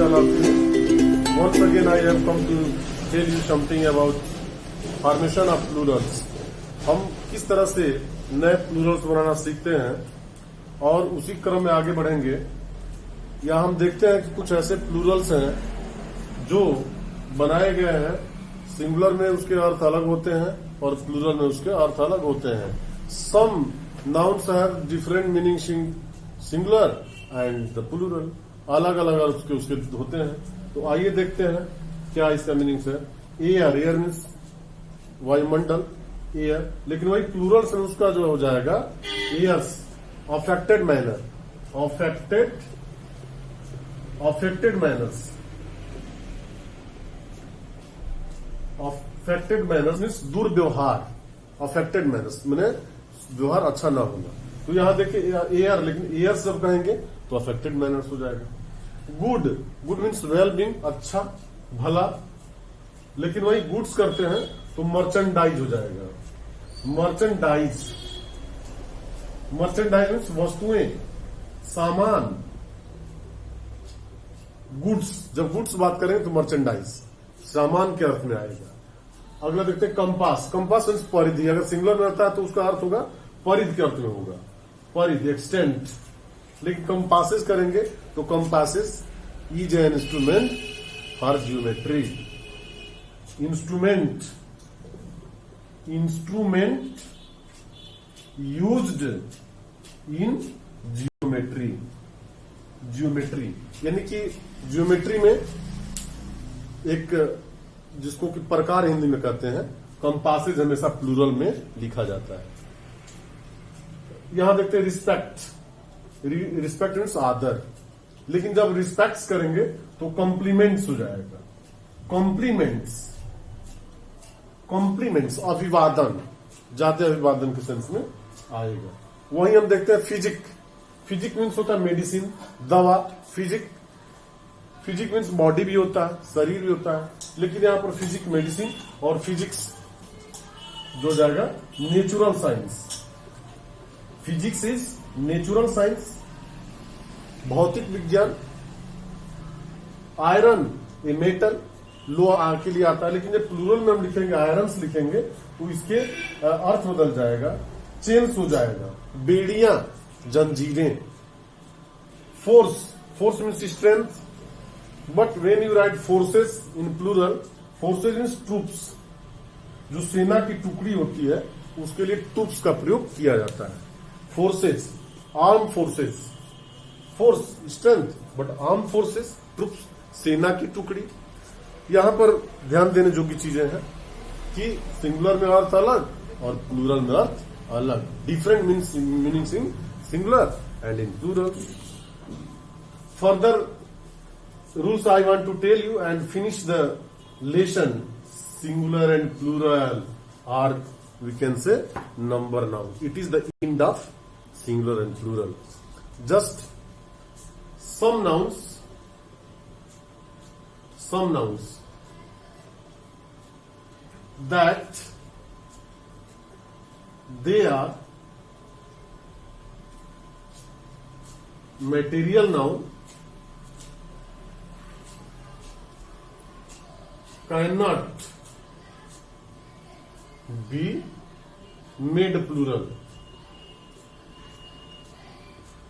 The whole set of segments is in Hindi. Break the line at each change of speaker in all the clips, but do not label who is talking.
all of you. Once again I have come to tell you something about formation of plurals. हम किस तरह से नए प्लूरल्स बनाना सीखते हैं और उसी क्रम में आगे बढ़ेंगे। यहाँ हम देखते हैं कि कुछ ऐसे प्लूरल्स हैं जो बनाए गए हैं, सिंगुलर में उसके अर्थ अलग होते हैं और प्लूरल में उसके अर्थ अलग होते हैं। Some nouns have different meaning singular and the plural, अलग अलग अर्थ उसके होते हैं। तो आइए देखते हैं क्या इसका मीनिंग्स है। एयर, एयर मीन्स वायुमंडल, एयर, लेकिन वही प्लूरल से उसका जो हो जाएगा airs, affected manner, affected manners, affected manners means दुर्व्यवहार, अफेक्टेड मैनर्स मैंने व्यवहार अच्छा ना होना। तो यहां देखिए एयर, लेकिन एयर जब कहेंगे तो अफेक्टेड मैनर्स हो जाएगा। Good, good means well being, अच्छा भला, लेकिन वही गुड्स करते हैं तो मर्चेंडाइज हो जाएगा। मर्चेंडाइज, मर्चेंडाइज मीन्स वस्तुएं, सामान, गुड्स। जब गुड्स बात करें तो मर्चेंडाइज सामान के अर्थ में आएगा। अगला देखते हैं कंपास। कंपास मीन्स परिधि, अगर सिंगुलर में रहता है तो उसका अर्थ होगा परिधि के अर्थ में होगा, परिधि, एक्सटेंट। लेकिन कंपासेस करेंगे तो compasses is an instrument for geometry. Instrument, instrument used in geometry, geometry यानी कि जियोमेट्री में एक जिसको कि प्रकार हिंदी में कहते हैं, कंपासेज हमेशा प्लूरल में लिखा जाता है। यहां देखते हैं रिस्पेक्ट, रिस्पेक्ट मीन्स आदर, लेकिन जब रिस्पेक्ट्स करेंगे तो कॉम्प्लीमेंट्स हो जाएगा। कॉम्प्लीमेंट्स, कॉम्प्लीमेंट्स अभिवादन, जाते अभिवादन के सेंस में आएगा। वहीं हम देखते हैं फिजिक। फिजिक मीन्स होता है मेडिसिन, दवा। फिजिक, फिजिक मीन्स बॉडी भी होता है, शरीर भी होता है, लेकिन यहां पर फिजिक मेडिसिन और फिजिक्स जो जाएगा natural science. Physics is natural science, भौतिक विज्ञान। आयरन ए मेटल, लोहा के लिए आता है, लेकिन जब प्लूरल में हम लिखेंगे आयरन्स लिखेंगे तो इसके अर्थ बदल जाएगा, चेन्स हो जाएगा। बेड़ियां, जंजीरें। Force, force means strength, but when you write forces in plural, forces means troops. जो सेना की टुकड़ी होती है उसके लिए ट्रूप्स का प्रयोग किया जाता है। Forces, arm forces, force strength, but arm forces troops, सेना की टुकड़ी। यहां पर ध्यान देने योग्य चीजें हैं कि सिंगुलर में अर्थ अलग और प्लूरल में अर्थ अलग, different meanings in singular and in plural. Further rules I want to tell you and finish the lesson. Singular and plural are, we can say, number noun. It is the end of singular and plural. Just some nouns that they are material noun cannot be made plural।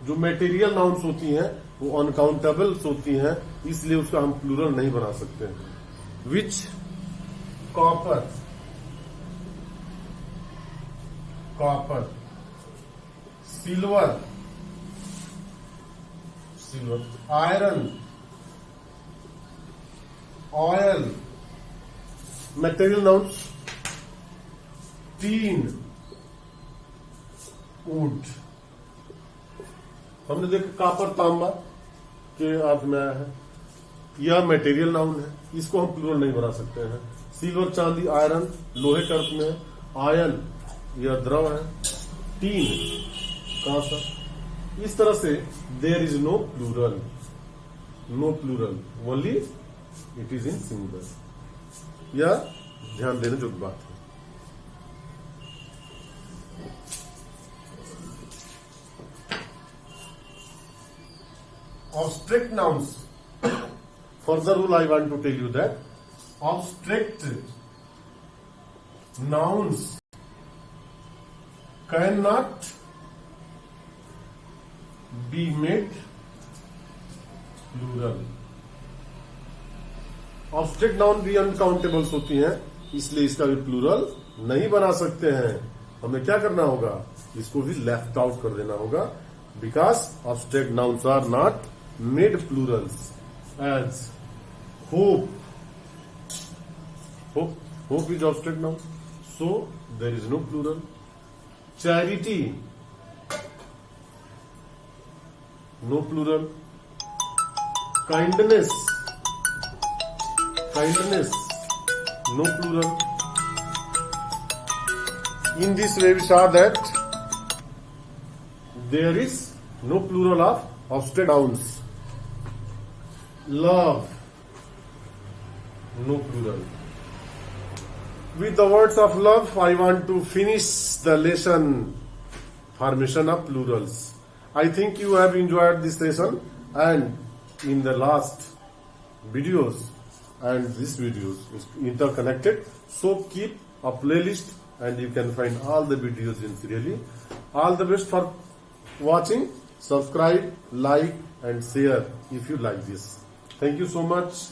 जो मेटेरियल नाउन्स होती हैं वो अनकाउंटेबल्स होती हैं, इसलिए उसका हम प्लूरल नहीं बना सकते हैं। Which, copper, copper. Silver, silver. Iron, oil. Material nouns tin, wood. हमने देखा कॉपर, तांबा के अर्थ में आया है, यह मटेरियल नाउन है, इसको हम प्लूरल नहीं बना सकते हैं। सिल्वर, चांदी। आयरन लोहे के अर्थ में है। आयल यह द्रव है। टीन कांसा। इस तरह से there is no plural, no plural, only it is in singular. यह ध्यान देने योग्य बात है। Abstract nouns further rule I want to tell you that abstract nouns cannot be made plural. Obstruct noun भी अनकाउंटेबल्स होती हैं, इसलिए इसका भी प्लूरल नहीं बना सकते हैं. हमें क्या करना होगा, इसको भी लेफ्ट आउट कर देना होगा, because abstract nouns are not made plurals. As hope, hope is abstract noun, so there is no plural. Charity, no plural. Kindness, no plural. In this way we saw that there is no plural of abstract nouns. Love, no plural. With the words of love, I want to finish the lesson, formation of plurals. I think you have enjoyed this lesson, and in the last videos and this videos is interconnected, so keep a playlist and you can find all the videos in serially. All the best for watching. Subscribe, like and share if you like this. Thank you so much.